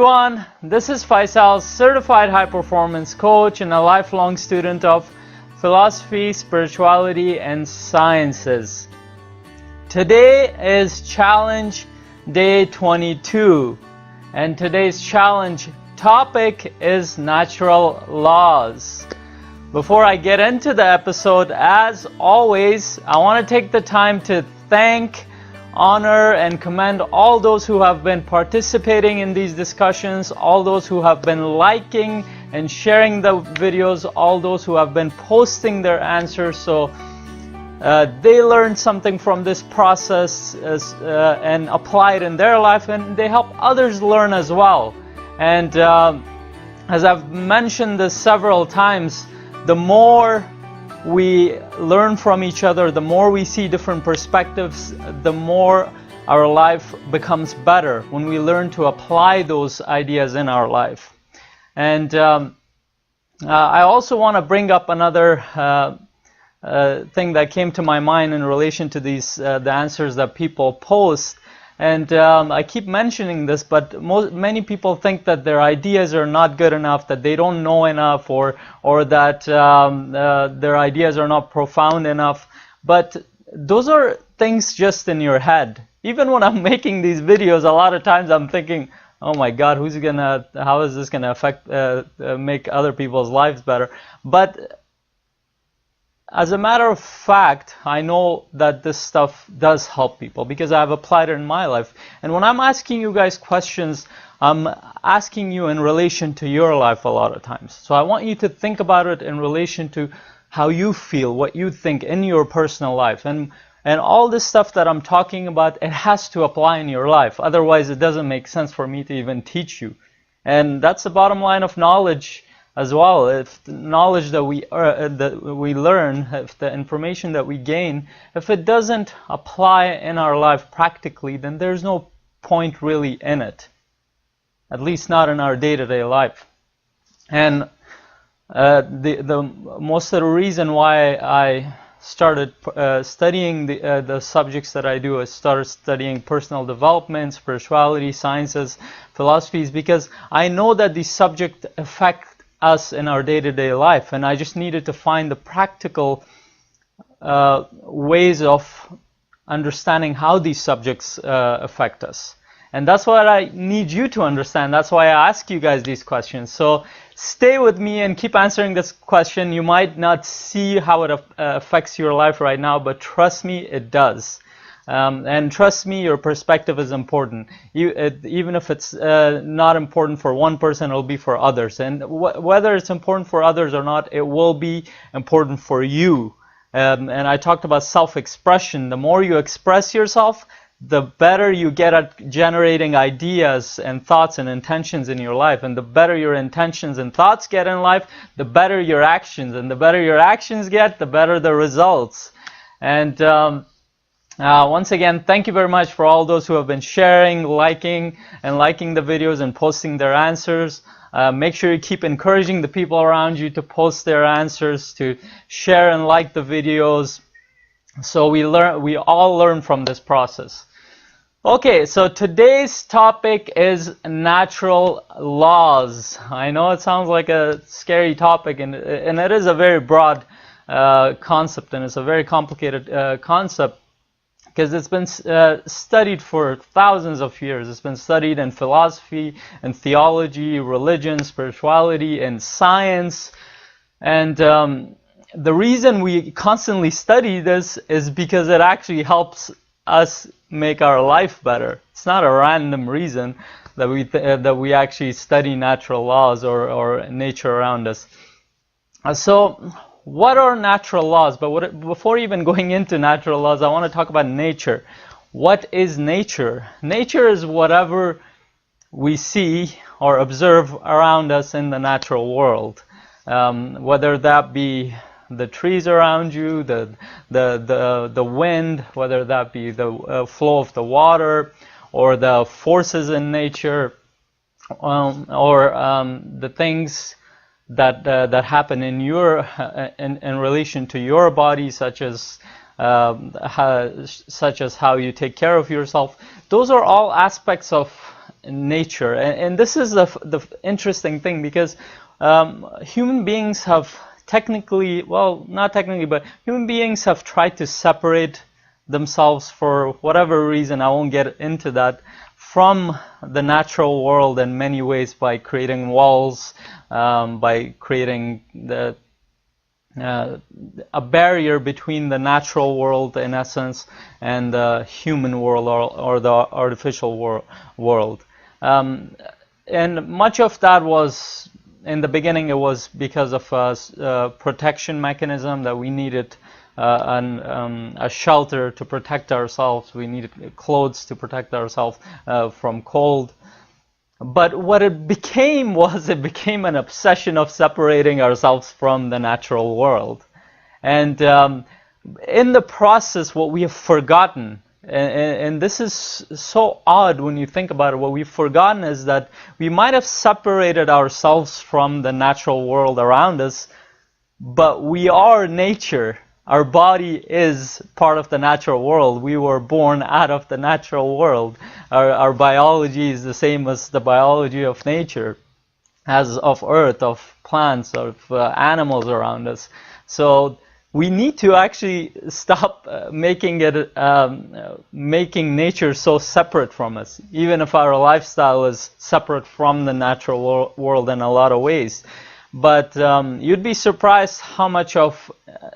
everyone, this is Faisal, certified high performance coach and a lifelong student of philosophy, spirituality, and sciences. Today is challenge day 22, and today's challenge topic is natural laws. Before I get into the episode, as always, I want to take the time to thank, honor, and commend all those who have been participating in these discussions, all those who have been liking and sharing the videos, all those who have been posting their answers. So they learned something from this process and apply it in their life, and they help others learn as well. And as I've mentioned this several times, the more we learn from each other, the more we see different perspectives, the more our life becomes better when we learn to apply those ideas in our life. And I also want to bring up another thing that came to my mind in relation to these the answers that people post. And I keep mentioning this, but many people think that their ideas are not good enough, that they don't know enough, or that their ideas are not profound enough. But those are things just in your head. Even when I'm making these videos, a lot of times I'm thinking, oh my God, how is this gonna affect, make other people's lives better? But as a matter of fact, I know that this stuff does help people because I've applied it in my life. And when I'm asking you guys questions, I'm asking you in relation to your life a lot of times. So I want you to think about it in relation to how you feel, what you think in your personal life. And all this stuff that I'm talking about, it has to apply in your life. Otherwise, it doesn't make sense for me to even teach you. And that's the bottom line of knowledge as well. If the knowledge that we learn, if the information that we gain, if it doesn't apply in our life practically, then there's no point really in it. At least not in our day-to-day life. And most of the reason why I started studying the subjects that I do, I started studying personal development, spirituality, sciences, philosophies, because I know that these subjects affect us in our day-to-day life, and I just needed to find the practical ways of understanding how these subjects affect us. And that's what I need you to understand. That's why I ask you guys these questions. So stay with me and keep answering this question. You might not see how it affects your life right now, but trust me, it does. And trust me, your perspective is important. Even if it's not important for one person, it will be for others. And whether it's important for others or not, it will be important for you. And I talked about self-expression. The more you express yourself, the better you get at generating ideas and thoughts and intentions in your life. And the better your intentions and thoughts get in life, the better your actions. And the better your actions get, the better the results. And once again, thank you very much for all those who have been sharing, liking the videos and posting their answers. Make sure you keep encouraging the people around you to post their answers, to share and like the videos, so we all learn from this process. Okay, so today's topic is natural laws. I know it sounds like a scary topic, and it is a very broad concept, and it's a very complicated concept, because it's been studied for thousands of years. It's been studied in philosophy and theology, religion, spirituality, and science. And the reason we constantly study this is because it actually helps us make our life better. It's not a random reason that we actually study natural laws or nature around us. So what are natural laws? But before even going into natural laws, I want to talk about nature. What is nature? Nature is whatever we see or observe around us in the natural world. Whether that be the trees around you, the wind, whether that be the flow of the water, or the forces in nature, or the things that happen in in relation to your body, such as how you take care of yourself. Those are all aspects of nature. And this is the interesting thing, because human beings have technically, well, not technically, but human beings have tried to separate themselves for whatever reason, I won't get into that, from the natural world in many ways, by creating walls, by creating a barrier between the natural world, in essence, and the human world, or the artificial world. And much of that was, in the beginning, it was because of a protection mechanism, that we needed a shelter to protect ourselves. We needed clothes to protect ourselves from cold. But what it became was, it became an obsession of separating ourselves from the natural world. And in the process, what we have forgotten, and this is so odd when you think about it, what we've forgotten is that we might have separated ourselves from the natural world around us, but we are nature. Our body is part of the natural world. We were born out of the natural world. Our biology is the same as the biology of nature, as of earth, of plants, of animals around us. So we need to actually stop making nature so separate from us, even if our lifestyle is separate from the natural world in a lot of ways. But you'd be surprised how much of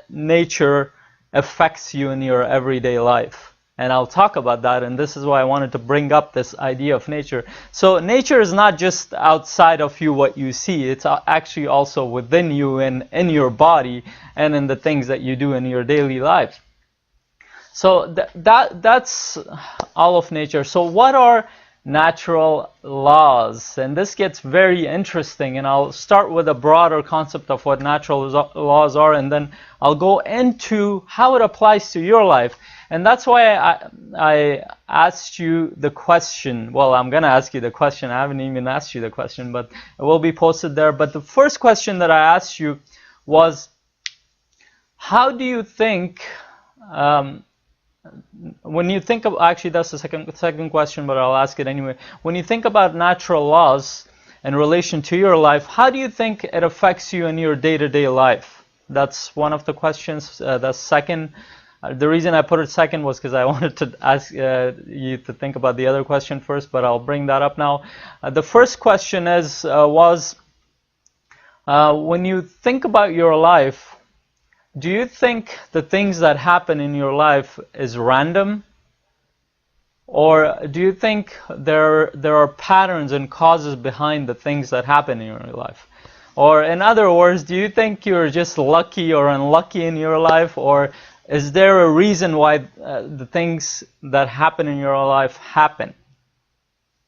nature affects you in your everyday life. And I'll talk about that, and this is why I wanted to bring up this idea of nature. So nature is not just outside of you, what you see. It's actually also within you, and in your body, and in the things that you do in your daily life. So that's all of nature. So what are natural laws? And this gets very interesting, and I'll start with a broader concept of what natural laws are, and then I'll go into how it applies to your life. And that's why I asked you the question. Well, I'm going to ask you the question. I haven't even asked you the question, but it will be posted there. But the first question that I asked you was, how do you think, when you think of, actually that's the second question, but I'll ask it anyway. When you think about natural laws in relation to your life, how do you think it affects you in your day-to-day life? That's one of the questions. That's second. The reason I put it second was because I wanted to ask you to think about the other question first, but I'll bring that up now. The first question was when you think about your life, do you think the things that happen in your life is random? Or do you think there are patterns and causes behind the things that happen in your life? Or in other words, do you think you're just lucky or unlucky in your life? Or is there a reason why the things that happen in your life happen?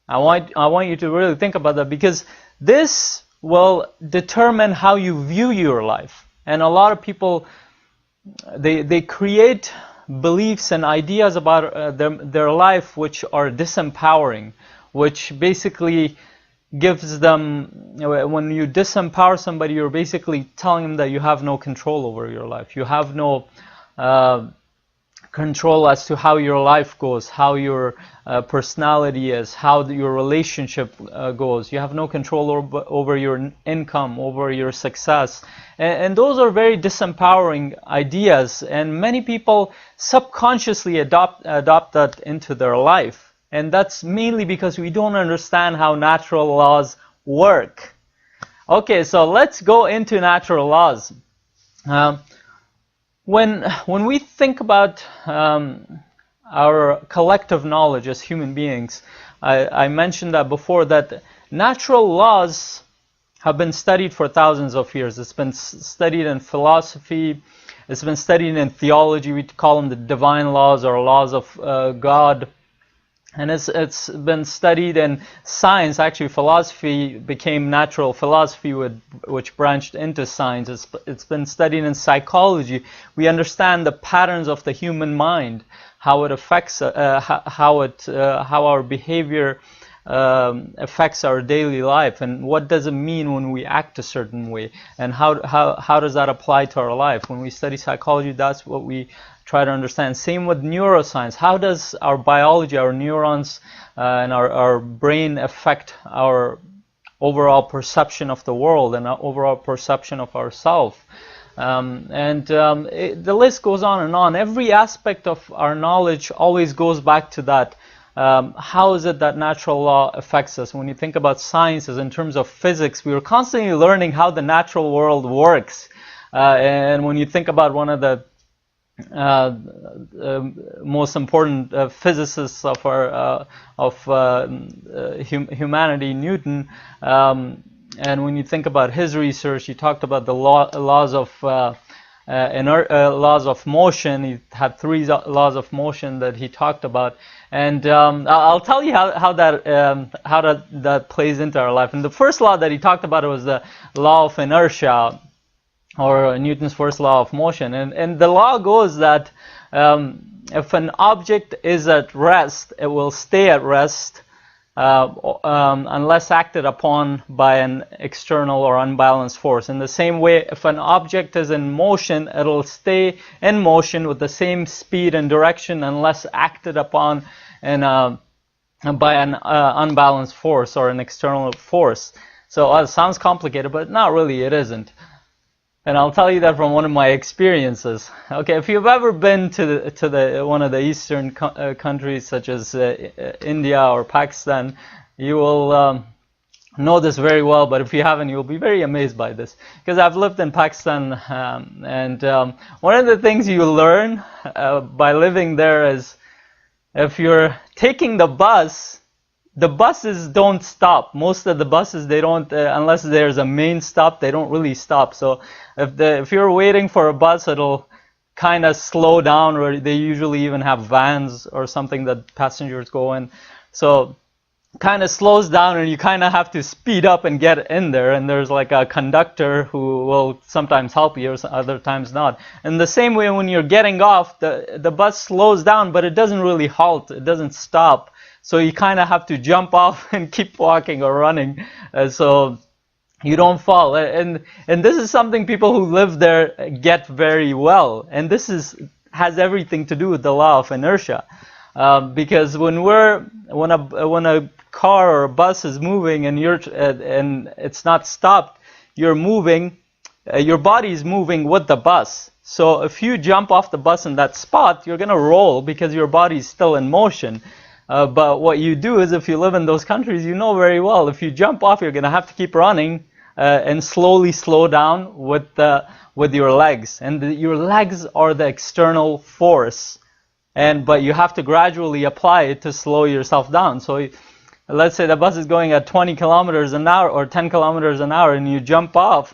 I want you to really think about that, because this will determine how you view your life. And a lot of people, they create beliefs and ideas about their life which are disempowering, which basically gives them, when you disempower somebody, you're basically telling them that you have no control over your life. You have no control as to how your life goes, how your personality is, how your relationship goes. You have no control over your income, over your success. And those are very disempowering ideas, and many people subconsciously adopt that into their life. And that's mainly because we don't understand how natural laws work. Okay, so let's go into natural laws. When we think about our collective knowledge as human beings, I mentioned that before, that natural laws have been studied for thousands of years. It's been studied in philosophy, it's been studied in theology. We call them the divine laws, or laws of God. And it's been studied in science. Actually, philosophy became natural philosophy, which branched into science. It's been studied in psychology. We understand the patterns of the human mind, how it affects, how our behavior affects our daily life, and what does it mean when we act a certain way, and how does that apply to our life. When we study psychology, that's what we try to understand. Same with neuroscience. How does our biology, our neurons, and our brain affect our overall perception of the world and our overall perception of ourselves? The list goes on and on. Every aspect of our knowledge always goes back to that. How is it that natural law affects us? When you think about sciences in terms of physics, we are constantly learning how the natural world works. And when you think about one of the most important physicists of our humanity, Newton, and when you think about his research, he talked about the laws of motion. He had 3 laws of motion that he talked about, and I'll tell you how that plays into our life. And the first law that he talked about was the law of inertia, or Newton's first law of motion. And the law goes that if an object is at rest, it will stay at rest unless acted upon by an external or unbalanced force. In the same way, if an object is in motion, it'll stay in motion with the same speed and direction unless acted upon by an unbalanced force or an external force. So it sounds complicated, but not really, it isn't. And I'll tell you that from one of my experiences. Okay, if you've ever been to one of the Eastern countries such as India or Pakistan, you will know this very well. But if you haven't, you'll be very amazed by this, because I've lived in Pakistan, and one of the things you learn by living there is if you're taking the buses don't stop. Most of the buses, they don't, unless there's a main stop, they don't really stop. So if you're waiting for a bus, it'll kind of slow down, or they usually even have vans or something that passengers go in. So kind of slows down, and you kind of have to speed up and get in there. And there's like a conductor who will sometimes help you, or other times not. In the same way, when you're getting off, the bus slows down, but it doesn't really halt. It doesn't stop. So you kind of have to jump off and keep walking or running, so you don't fall. And this is something people who live there get very well. And this has everything to do with the law of inertia, because when a car or a bus is moving and and it's not stopped, you're moving. Your body is moving with the bus. So if you jump off the bus in that spot, you're gonna roll because your body is still in motion. But what you do is, if you live in those countries, you know very well, if you jump off, you're going to have to keep running and slowly slow down with your legs. And your legs are the external force, but you have to gradually apply it to slow yourself down. So let's say the bus is going at 20 kilometers an hour or 10 kilometers an hour, and you jump off,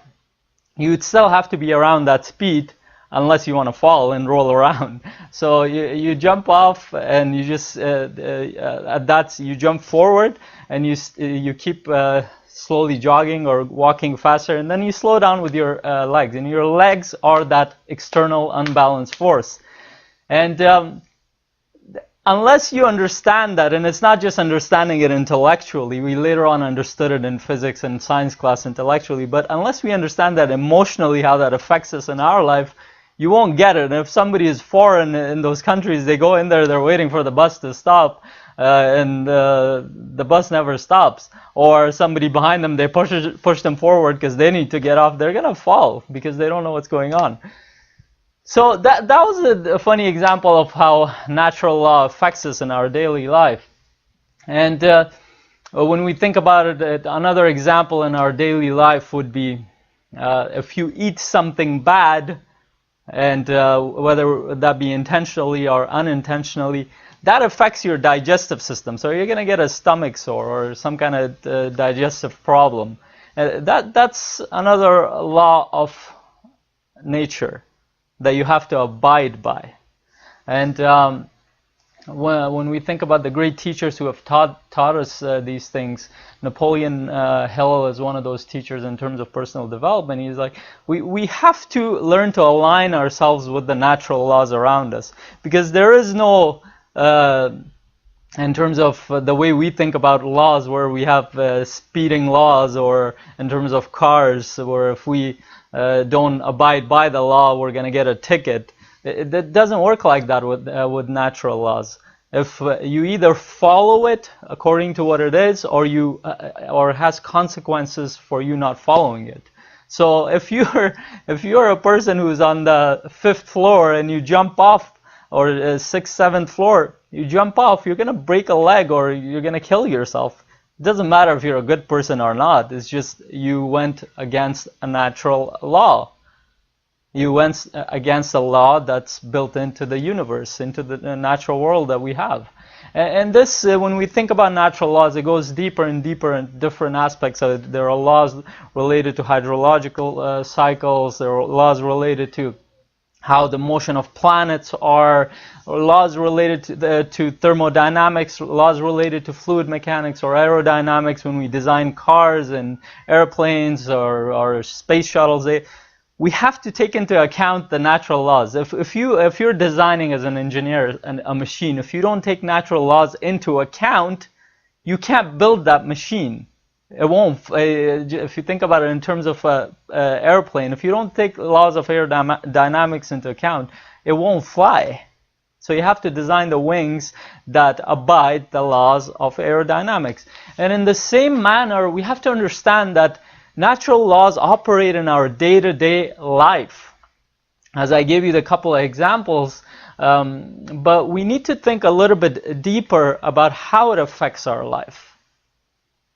you'd still have to be around that speed, unless you want to fall and roll around. So you jump off, and you just at that you jump forward, and you keep slowly jogging or walking faster, and then you slow down with your legs, and your legs are that external unbalanced force. And unless you understand that, and it's not just understanding it intellectually, we later on understood it in physics and science class intellectually, but unless we understand that emotionally, how that affects us in our life, you won't get it. And if somebody is foreign in those countries, they go in there, they're waiting for the bus to stop, and the bus never stops. Or somebody behind them, they push them forward because they need to get off. They're going to fall because they don't know what's going on. So that was a funny example of how natural law affects us in our daily life. And when we think about it, another example in our daily life would be if you eat something bad, and whether that be intentionally or unintentionally, that affects your digestive system. So you're going to get a stomach sore or some kind of digestive problem. That's another law of nature that you have to abide by. And when we think about the great teachers who have taught us these things, Napoleon Hill is one of those teachers in terms of personal development. He's like, we have to learn to align ourselves with the natural laws around us, because there is no, in terms of the way we think about laws, where we have speeding laws, or in terms of cars, where if we don't abide by the law, we're going to get a ticket. It doesn't work like that with natural laws. If you either follow it according to what it is, or or it has consequences for you not following it. So if you're a person who's on the 5th floor and you jump off, or 6th, 7th floor, you jump off, you're gonna break a leg or you're gonna kill yourself. It doesn't matter if you're a good person or not. It's just you went against a natural law. You went against a law that's built into the universe, into the natural world that we have. And this, when we think about natural laws, it goes deeper and deeper in different aspects. There are laws related to hydrological cycles. There are laws related to how the motion of planets are, or laws related to thermodynamics, laws related to fluid mechanics or aerodynamics when we design cars and airplanes or space shuttles. We have to take into account the natural laws. If you're designing as an engineer a machine, if you don't take natural laws into account, you can't build that machine. It won't. If you think about it in terms of an airplane, if you don't take laws of aerodynamics into account, it won't fly. So you have to design the wings that abide the laws of aerodynamics. And in the same manner, we have to understand that natural laws operate in our day-to-day life. As I gave you a couple of examples, but we need to think a little bit deeper about how it affects our life.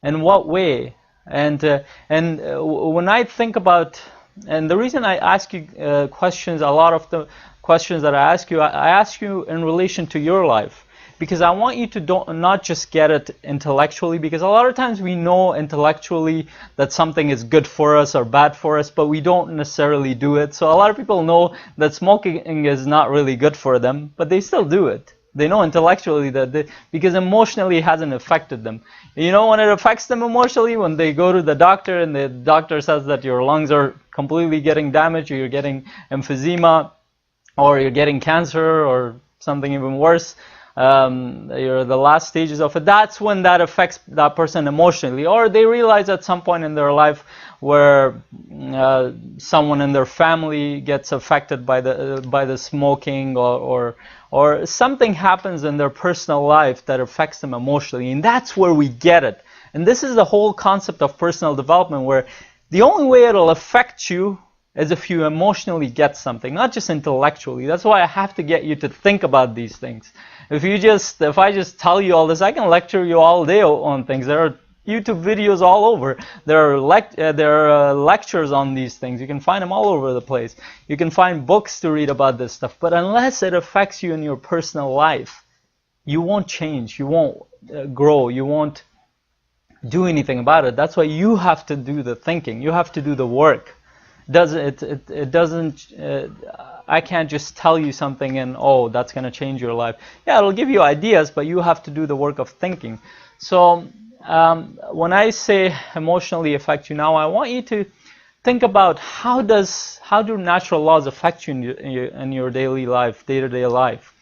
In what way? And when I think about, and the reason I ask you questions, a lot of the questions that I ask you in relation to your life. Because I want you to not just get it intellectually, because a lot of times we know intellectually that something is good for us or bad for us, but we don't necessarily do it. So a lot of people know that smoking is not really good for them, but they still do it. They know intellectually that because emotionally it hasn't affected them. You know when it affects them emotionally? When they go to the doctor and the doctor says that your lungs are completely getting damaged, or you're getting emphysema, or you're getting cancer, or something even worse. You're the last stages of it. That's when that affects that person emotionally, or they realize at some point in their life where someone in their family gets affected by the smoking, or something happens in their personal life that affects them emotionally, and that's where we get it. And this is the whole concept of personal development, where the only way it'll affect you is if you emotionally get something, not just intellectually. That's why I have to get you to think about these things. If I just tell you all this, I can lecture you all day on things. There are YouTube videos all over. There are lectures on these things. You can find them all over the place. You can find books to read about this stuff. But unless it affects you in your personal life, you won't change. You won't grow. You won't do anything about it. That's why you have to do the thinking. You have to do the work. It doesn't. I can't just tell you something and that's going to change your life. Yeah, it'll give you ideas, but you have to do the work of thinking. So when I say emotionally affect you now, I want you to think about how do natural laws affect you in your daily life, day-to-day life.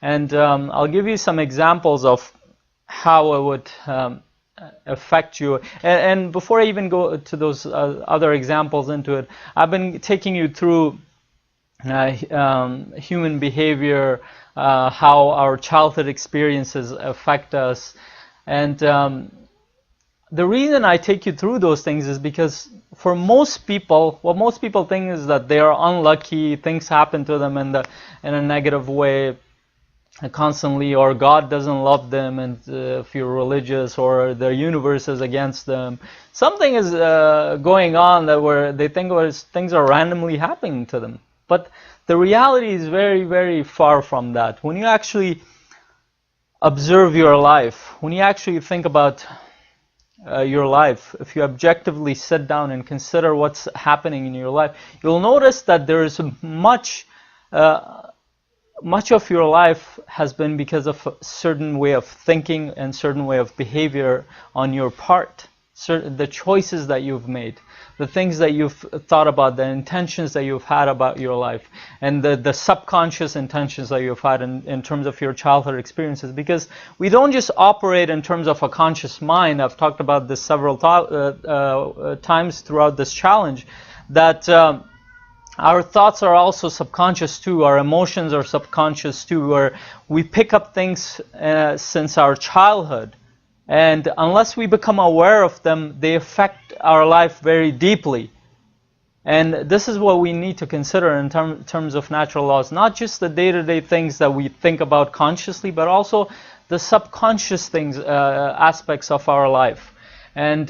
And I'll give you some examples of how it would affect you. And before I even go to those other examples into it, I've been taking you through human behavior, how our childhood experiences affect us. And the reason I take you through those things is because for most people, what most people think is that they are unlucky, things happen to them in a negative way constantly, or God doesn't love them, and if you're religious, or the universe is against them. Something is going on where they think things are randomly happening to them. But the reality is very, very far from that. When you actually observe your life, when you actually think about your life, if you objectively sit down and consider what's happening in your life, you'll notice that there is much of your life has been because of a certain way of thinking and certain way of behavior on your part. The choices that you've made, the things that you've thought about, the intentions that you've had about your life, and the subconscious intentions that you've had in terms of your childhood experiences. Because we don't just operate in terms of a conscious mind. I've talked about this several times throughout this challenge, that our thoughts are also subconscious too. Our emotions are subconscious too, where we pick up things since our childhood. And unless we become aware of them, they affect our life very deeply. And this is what we need to consider in terms of natural laws. Not just the day-to-day things that we think about consciously, but also the subconscious things, aspects of our life. And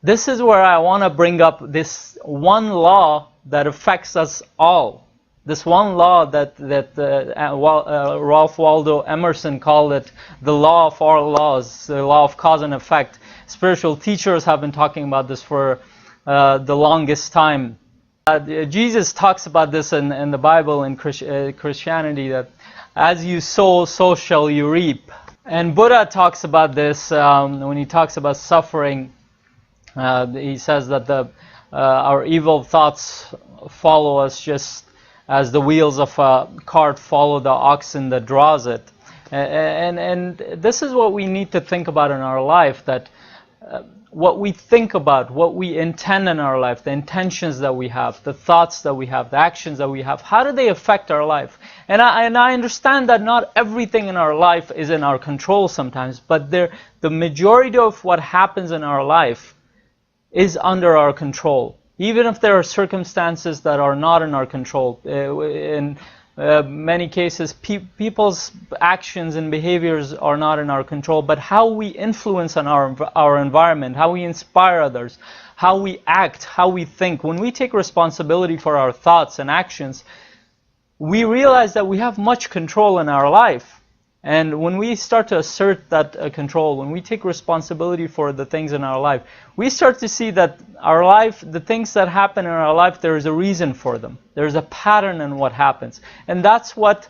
this is where I want to bring up this one law that affects us all. This one law that Ralph Waldo Emerson called it the law of all laws, the law of cause and effect. Spiritual teachers have been talking about this for the longest time. Jesus talks about this in the Bible, in Christianity, that as you sow, so shall you reap. And Buddha talks about this when he talks about suffering. He says that our evil thoughts follow us just as the wheels of a cart follow the oxen that draws it. And this is what we need to think about in our life, that what we think about, what we intend in our life, the intentions that we have, the thoughts that we have, the actions that we have, how do they affect our life? And I understand that not everything in our life is in our control sometimes, but the majority of what happens in our life is under our control. Even if there are circumstances that are not in our control. In many cases, people's actions and behaviors are not in our control, but how we influence on our environment, how we inspire others, how we act, how we think. When we take responsibility for our thoughts and actions, we realize that we have much control in our life. And when we start to assert that control, when we take responsibility for the things in our life, we start to see that our life, the things that happen in our life, there is a reason for them. There's a pattern in what happens. And that's what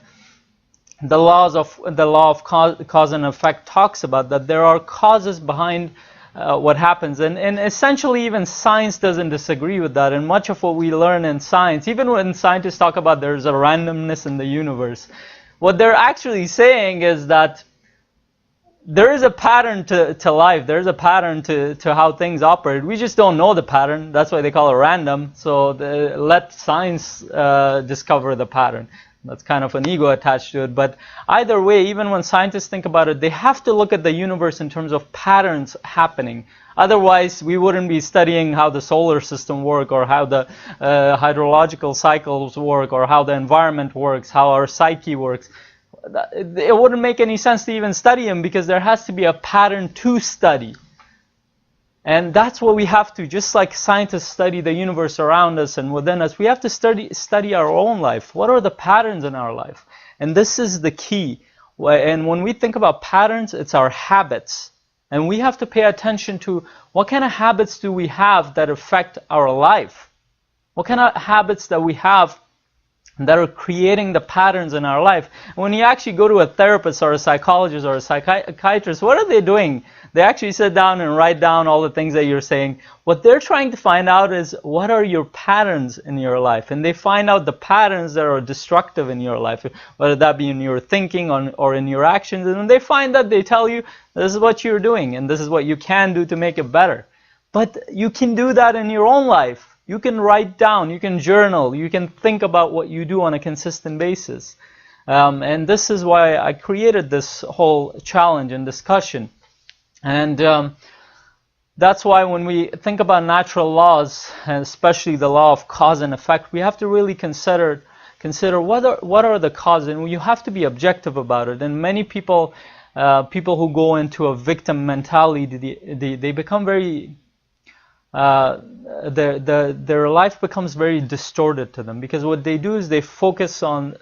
the law of cause and effect talks about, that there are causes behind what happens. And essentially even science doesn't disagree with that. And much of what we learn in science, even when scientists talk about there's a randomness in the universe, what they're actually saying is that there is a pattern to life. There's a pattern to how things operate. We just don't know the pattern. That's why they call it random. So let science discover the pattern. That's kind of an ego attached to it. But either way, even when scientists think about it, they have to look at the universe in terms of patterns happening. Otherwise, we wouldn't be studying how the solar system works, or how the hydrological cycles work, or how the environment works, how our psyche works. It wouldn't make any sense to even study them, because there has to be a pattern to study. And that's what we have to, just like scientists study the universe around us and within us, we have to study our own life. What are the patterns in our life? And this is the key. And when we think about patterns, it's our habits. And we have to pay attention to what kind of habits do we have that affect our life? What kind of habits that we have that are creating the patterns in our life? When you actually go to a therapist or a psychologist or a psychiatrist, what are they doing? They actually sit down and write down all the things that you're saying. What they're trying to find out is, what are your patterns in your life? And they find out the patterns that are destructive in your life, whether that be in your thinking or in your actions. And when they find that, they tell you, this is what you're doing and this is what you can do to make it better. But you can do that in your own life. You can write down, you can journal, you can think about what you do on a consistent basis. And this is why I created this whole challenge and discussion. And that's why when we think about natural laws, and especially the law of cause and effect, we have to really consider what are the causes, and you have to be objective about it. And many people who go into a victim mentality, they become very their life becomes very distorted to them, because what they do is they focus on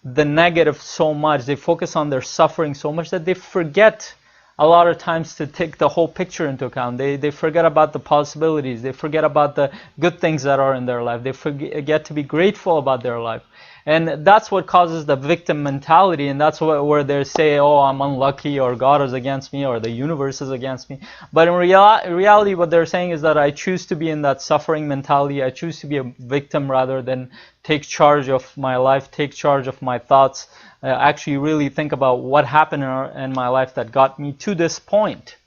the negative so much, they focus on their suffering so much that they forget a lot of times to take the whole picture into account. They forget about the possibilities. They forget about the good things that are in their life. They forget to be grateful about their life. And that's what causes the victim mentality, and that's where they say, oh, I'm unlucky, or God is against me, or the universe is against me. But in reality, what they're saying is that I choose to be in that suffering mentality. I choose to be a victim rather than take charge of my life, take charge of my thoughts, actually really think about what happened in my life that got me to this point.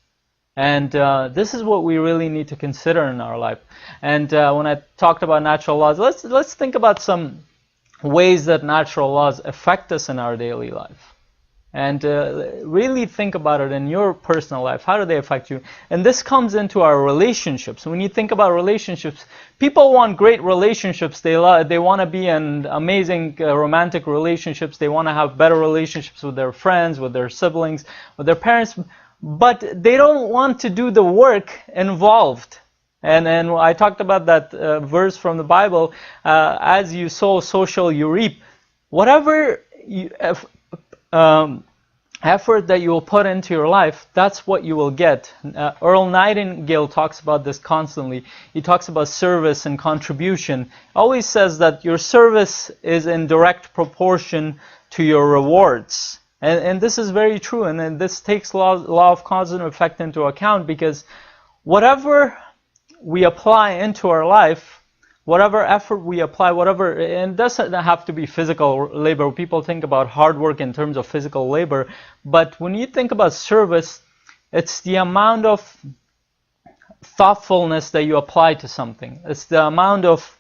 And this is what we really need to consider in our life. And when I talked about natural laws, let's think about some ways that natural laws affect us in our daily life. And really think about it in your personal life. How do they affect you? And this comes into our relationships. When you think about relationships, people want great relationships. They want to be in amazing romantic relationships. They want to have better relationships with their friends, with their siblings, with their parents. But they don't want to do the work involved. And I talked about that verse from the Bible, as you sow, so shall you reap. Whatever effort that you will put into your life, that's what you will get. Earl Nightingale talks about this constantly. He talks about service and contribution. Always says that your service is in direct proportion to your rewards. And this is very true. And then this takes law of cause and effect into account, because whatever we apply into our life, whatever effort we apply, and it doesn't have to be physical labor. People think about hard work in terms of physical labor, but when you think about service, it's the amount of thoughtfulness that you apply to something. It's the amount of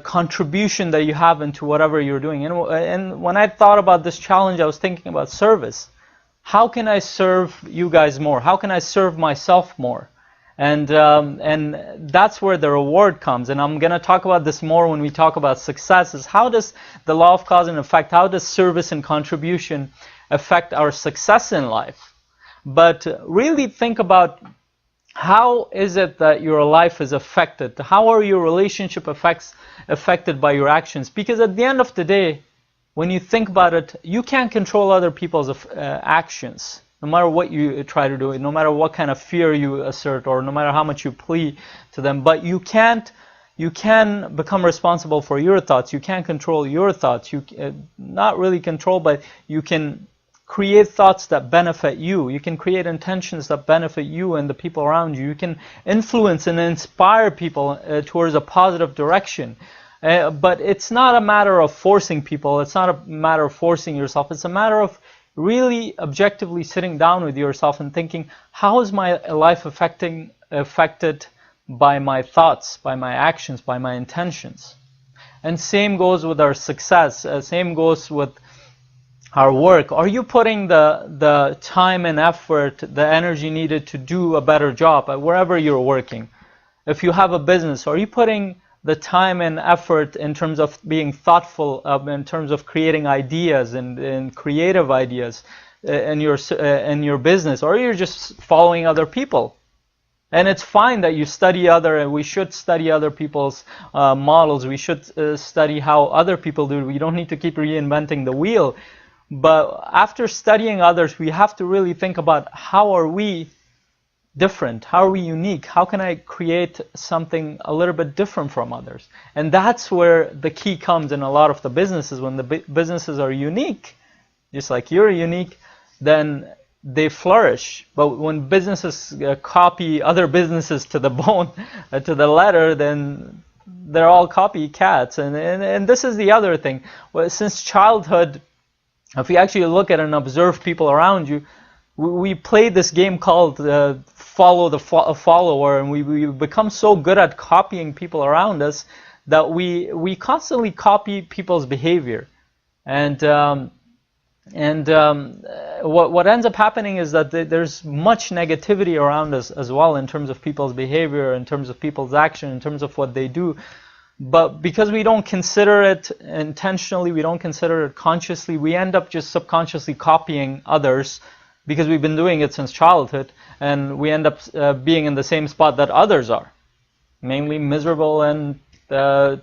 contribution that you have into whatever you're doing. And when I thought about this challenge, I was thinking about service. How can I serve you guys more? How can I serve myself more? And that's where the reward comes. And I'm going to talk about this more when we talk about success. Is how does the law of cause and effect, how does service and contribution affect our success in life? But really think about, how is it that your life is affected? How are your relationship affected by your actions? Because at the end of the day, when you think about it, you can't control other people's actions. No matter what you try to do, no matter what kind of fear you assert, or no matter how much you plead to them, but you can become responsible for your thoughts. You can't control your thoughts. You not really control, but you can create thoughts that benefit you. You can create intentions that benefit you and the people around you. You can influence and inspire people towards a positive direction. But it's not a matter of forcing people. It's not a matter of forcing yourself. It's a matter of really objectively sitting down with yourself and thinking, how is my life affected by my thoughts, by my actions, by my intentions? And same goes with our success. Same goes with our work. Are you putting the time and effort, the energy needed to do a better job at wherever you're working? If you have a business, are you putting the time and effort in terms of being thoughtful, in terms of creating ideas and creative ideas in your business, or you're just following other people? And it's fine that you study and we should study other people's models. We should study how other people do it. We don't need to keep reinventing the wheel. But after studying others, we have to really think about, how are we different? How are we unique? How can I create something a little bit different from others? And that's where the key comes in a lot of the businesses. When the businesses are unique, just like you're unique, then they flourish. But when businesses copy other businesses to the bone, to the letter, then they're all copycats. And this is the other thing. Well, since childhood, if you actually look at and observe people around you, we play this game called follow the follower, and we become so good at copying people around us that we constantly copy people's behavior. And what ends up happening is that there's much negativity around us as well, in terms of people's behavior, in terms of people's action, in terms of what they do. But because we don't consider it intentionally, we don't consider it consciously, we end up just subconsciously copying others, because we've been doing it since childhood, and we end up being in the same spot that others are, mainly miserable and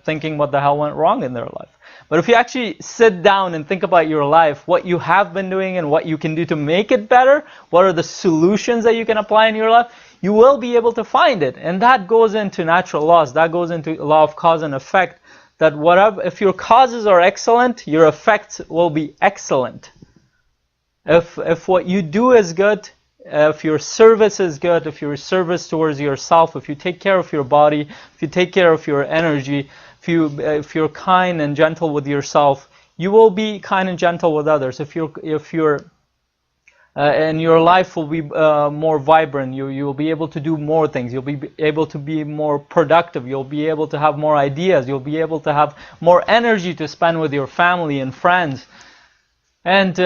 thinking what the hell went wrong in their life. But if you actually sit down and think about your life, what you have been doing and what you can do to make it better, what are the solutions that you can apply in your life, you will be able to find it. And that goes into natural laws. That goes into law of cause and effect, that if your causes are excellent, your effects will be excellent. If what you do is good, if your service is good, if your service towards yourself, if you take care of your body, if you take care of your energy, if you're kind and gentle with yourself, you will be kind and gentle with others. If you're and your life will be more vibrant. You'll be able to do more things. You'll be able to be more productive. You'll be able to have more ideas. You'll be able to have more energy to spend with your family and friends. And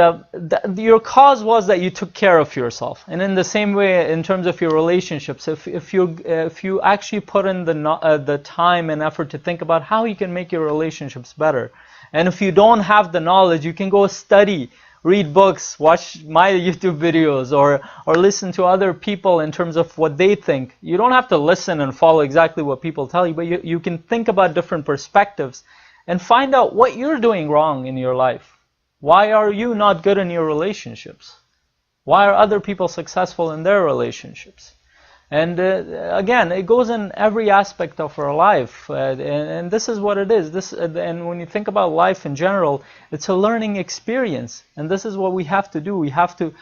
your cause was that you took care of yourself. And in the same way, in terms of your relationships, if you actually put in the time and effort to think about how you can make your relationships better, and if you don't have the knowledge, you can go study, read books, watch my YouTube videos, or listen to other people in terms of what they think. You don't have to listen and follow exactly what people tell you, but you can think about different perspectives and find out what you're doing wrong in your life. Why are you not good in your relationships? Why are other people successful in their relationships? And again, it goes in every aspect of our life, and this is what it is. And when you think about life in general, it's a learning experience, and this is what we have to do. We have to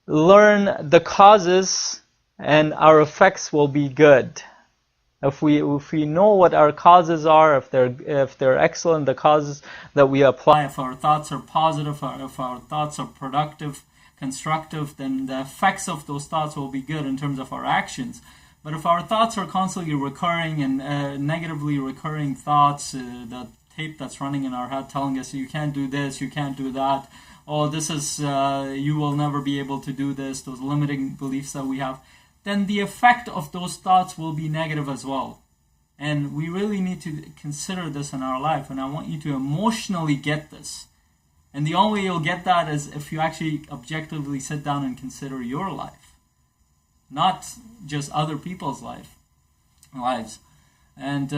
learn the causes, and our effects will be good. If we know what our causes are, if they're excellent, the causes that we apply, if our thoughts are positive, if our thoughts are productive, constructive, then the effects of those thoughts will be good in terms of our actions. But if our thoughts are constantly recurring and negatively recurring thoughts, the tape that's running in our head telling us you can't do this, you can't do that, oh, this is you will never be able to do this, those limiting beliefs that we have, then the effect of those thoughts will be negative as well. And we really need to consider this in our life, and I want you to emotionally get this. And the only way you'll get that is if you actually objectively sit down and consider your life, not just other people's lives. And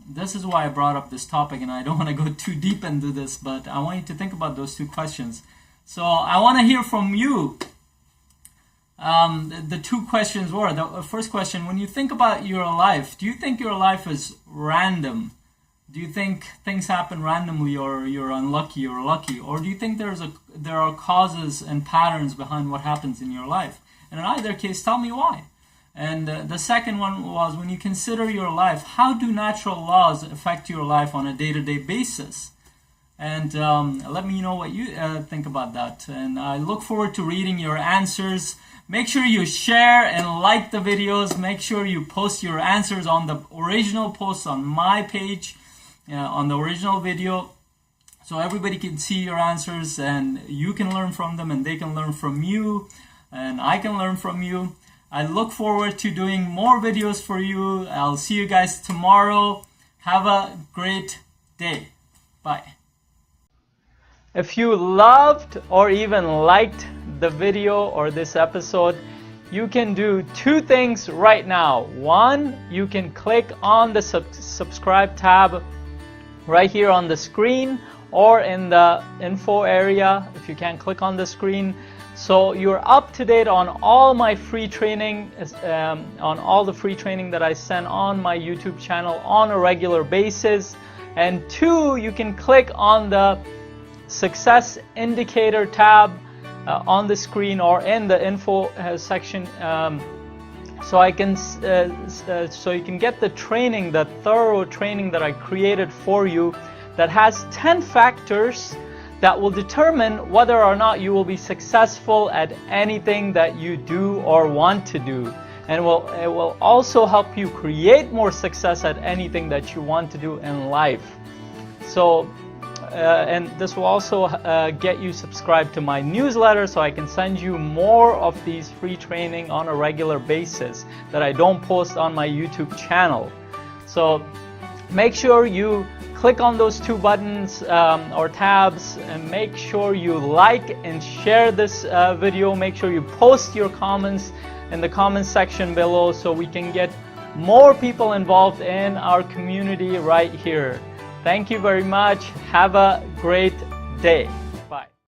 this is why I brought up this topic, and I don't want to go too deep into this, but I want you to think about those two questions. So I want to hear from you. The two questions were, the first question, when you think about your life, do you think your life is random? Do you think things happen randomly, or you're unlucky or lucky? Or do you think there are causes and patterns behind what happens in your life? And in either case, tell me why. And the second one was, when you consider your life, how do natural laws affect your life on a day-to-day basis? And let me know what you think about that. And I look forward to reading your answers. Make sure you share and like the videos. Make sure you post your answers on the original post on my page, on the original video, so everybody can see your answers and you can learn from them and they can learn from you and I can learn from you. I look forward to doing more videos for you. I'll see you guys tomorrow. Have a great day. Bye. If you loved or even liked the video or this episode, you can do two things right now. One, you can click on the subscribe tab right here on the screen or in the info area if you can't click on the screen. So you're up to date on all my free training, on all the free training that I send on my YouTube channel on a regular basis. And two, you can click on the success indicator tab on the screen or in the info section, so you can get the training, the thorough training that I created for you, that has 10 factors that will determine whether or not you will be successful at anything that you do or want to do. And it will also help you create more success at anything that you want to do in life. So and this will also get you subscribed to my newsletter, so I can send you more of these free training on a regular basis that I don't post on my YouTube channel. So make sure you click on those two buttons or tabs, and make sure you like and share this video. Make sure you post your comments in the comment section below so we can get more people involved in our community right here. Thank you very much. Have a great day.